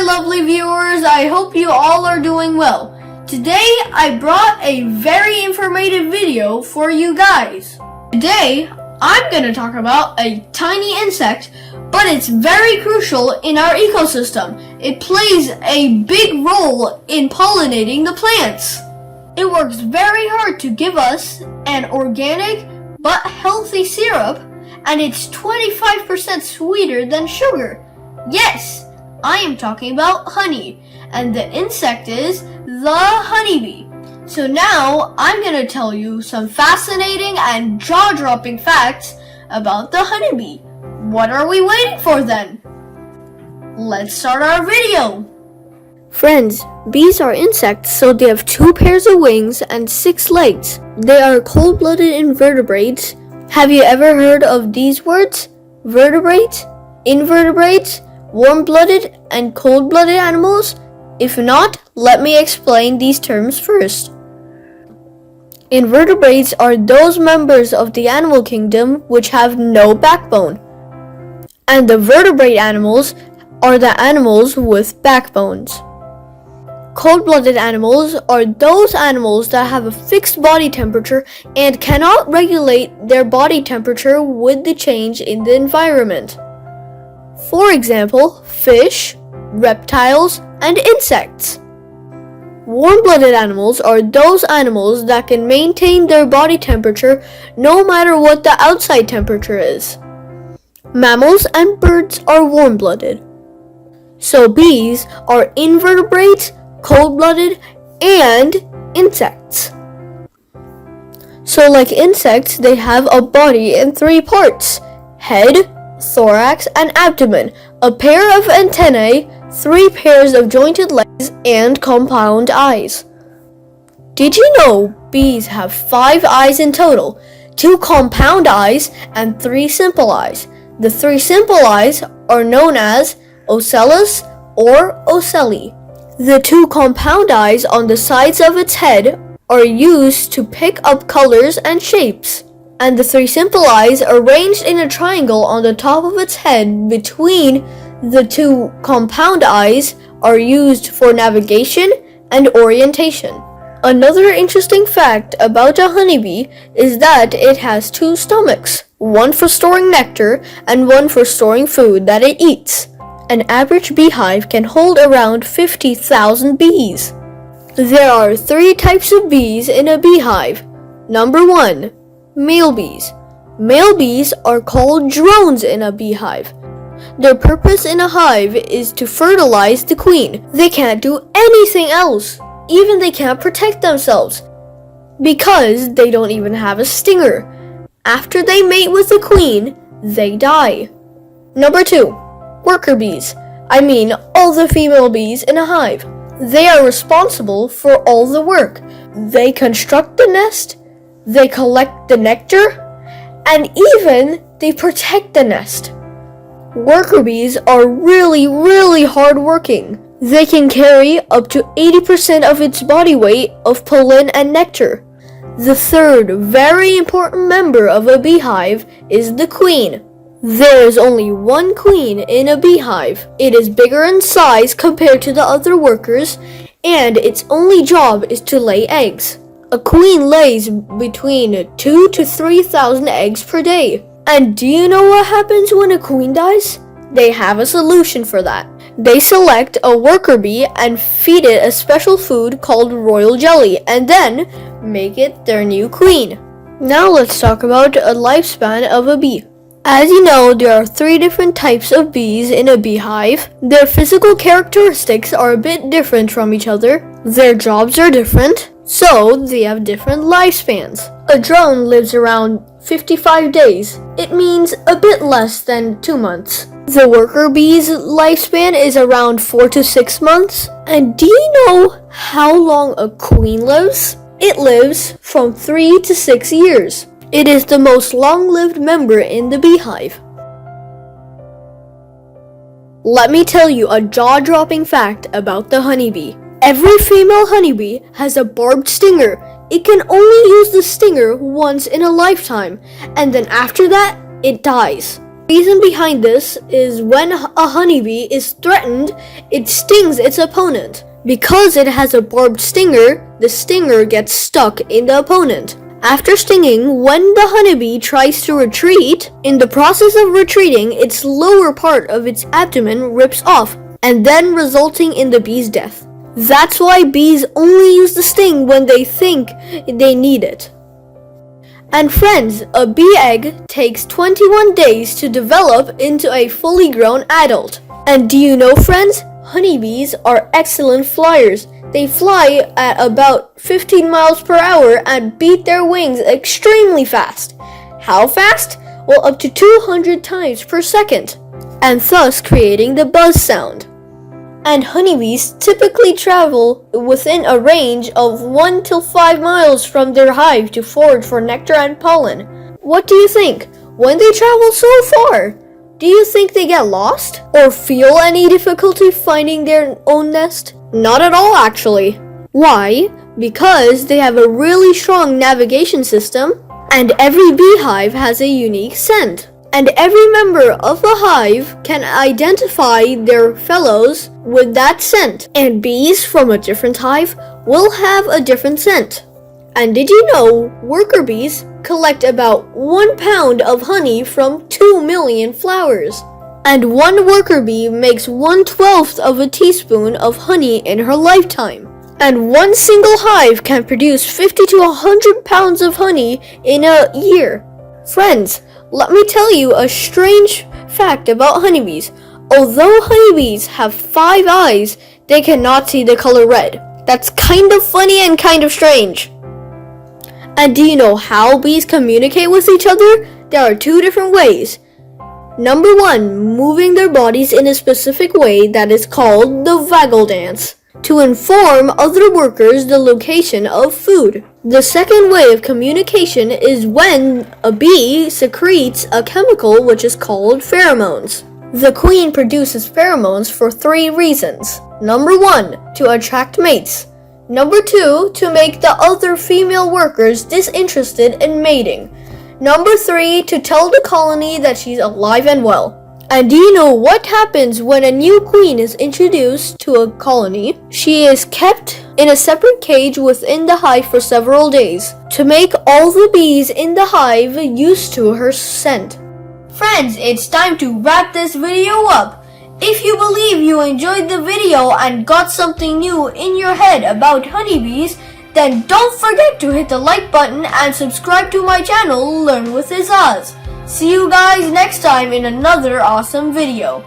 lovely viewers, I hope you all are doing well. Today I brought a very informative video for you guys. Today I'm going to talk about a tiny insect, but it's very crucial in our ecosystem. It plays a big role in pollinating the plants. It works very hard to give us an organic but healthy syrup, and it's 25% sweeter than sugar. Yes, I am talking about honey, and the insect is the honeybee. So now I'm going to tell you some fascinating and jaw-dropping facts about the honeybee. What are we waiting for then? Let's start our video. Friends, bees are insects, so they have 2 pairs of wings and 6 legs. They are cold-blooded invertebrates. Have you ever heard of these words? Vertebrates, invertebrates, warm-blooded, and cold-blooded animals? If not, let me explain these terms first. Invertebrates are those members of the animal kingdom which have no backbone. And the vertebrate animals are the animals with backbones. Cold-blooded animals are those animals that have a fixed body temperature and cannot regulate their body temperature with the change in the environment. For example, fish, reptiles, and insects. Warm-blooded animals are those animals that can maintain their body temperature no matter what the outside temperature is. Mammals and birds are warm-blooded. So bees are invertebrates, cold-blooded, and insects. So like insects, they have a body in 3 parts: head, thorax, and abdomen, a pair of antennae, 3 pairs of jointed legs, and compound eyes. Did you know bees have 5 eyes in total, 2 compound eyes and 3 simple eyes? The 3 simple eyes are known as ocellus or ocelli. The 2 compound eyes on the sides of its head are used to pick up colors and shapes, and the 3 simple eyes arranged in a triangle on the top of its head between the 2 compound eyes are used for navigation and orientation. Another interesting fact about a honeybee is that it has 2 stomachs, one for storing nectar and one for storing food that it eats. An average beehive can hold around 50,000 bees. There are 3 types of bees in a beehive. Number 1, male bees. Male bees are called drones in a beehive. Their purpose in a hive is to fertilize the queen. They can't do anything else. Even they can't protect themselves because they don't even have a stinger. After they mate with the queen, they die. Number 2, worker bees. I mean all the female bees in a hive. They are responsible for all the work. They construct the nest, they collect the nectar, and even they protect the nest. Worker bees are really hard working. They can carry up to 80% of its body weight of pollen and nectar. The 3rd very important member of a beehive is the queen. There is only 1 queen in a beehive. It is bigger in size compared to the other workers, and its only job is to lay eggs. A queen lays between 2,000 to 3,000 eggs per day. And do you know what happens when a queen dies? They have a solution for that. They select a worker bee and feed it a special food called royal jelly, and then make it their new queen. Now let's talk about a lifespan of a bee. As you know, there are 3 different types of bees in a beehive. Their physical characteristics are a bit different from each other. Their jobs are different, so they have different lifespans. A drone lives around 55 days. It means a bit less than 2 months. The worker bee's lifespan is around 4 to 6 months. And do you know how long a queen lives? It lives from 3 to 6 years. It is the most long-lived member in the beehive. Let me tell you a jaw-dropping fact about the honeybee. Every female honeybee has a barbed stinger. It can only use the stinger once in a lifetime, and then after that, it dies. Reason behind this is when a honeybee is threatened, it stings its opponent. Because it has a barbed stinger, the stinger gets stuck in the opponent. After stinging, when the honeybee tries to retreat, in the process of retreating, its lower part of its abdomen rips off, and then resulting in the bee's death. That's why bees only use the sting when they think they need it. And friends, a bee egg takes 21 days to develop into a fully grown adult. And do you know, friends, honeybees are excellent flyers. They fly at about 15 miles per hour and beat their wings extremely fast. How fast? Well, up to 200 times per second, and thus creating the buzz sound. And honeybees typically travel within a range of 1 to 5 miles from their hive to forage for nectar and pollen. What do you think? When they travel so far, do you think they get lost or feel any difficulty finding their own nest? Not at all, actually. Why? Because they have a really strong navigation system, and every beehive has a unique scent. And every member of the hive can identify their fellows with that scent. And bees from a different hive will have a different scent. And did you know worker bees collect about 1 pound of honey from 2 million flowers? And one worker bee makes 1/12 of a teaspoon of honey in her lifetime. And one single hive can produce 50 to 100 pounds of honey in a year. Friends, let me tell you a strange fact about honeybees. Although honeybees have 5 eyes, they cannot see the color red. That's kind of funny and kind of strange. And do you know how bees communicate with each other? There are 2 different ways. Number 1, moving their bodies in a specific way that is called the waggle dance, to inform other workers the location of food. The second way of communication is when a bee secretes a chemical which is called pheromones. The queen produces pheromones for 3 reasons. Number 1, to attract mates. Number 2, to make the other female workers disinterested in mating. Number 3, to tell the colony that she's alive and well. And do you know what happens when a new queen is introduced to a colony? She is kept in a separate cage within the hive for several days to make all the bees in the hive used to her scent. Friends, it's time to wrap this video up. If you believe you enjoyed the video and got something new in your head about honeybees, then don't forget to hit the like button and subscribe to my channel, Learn with Aizaz. See you guys next time in another awesome video.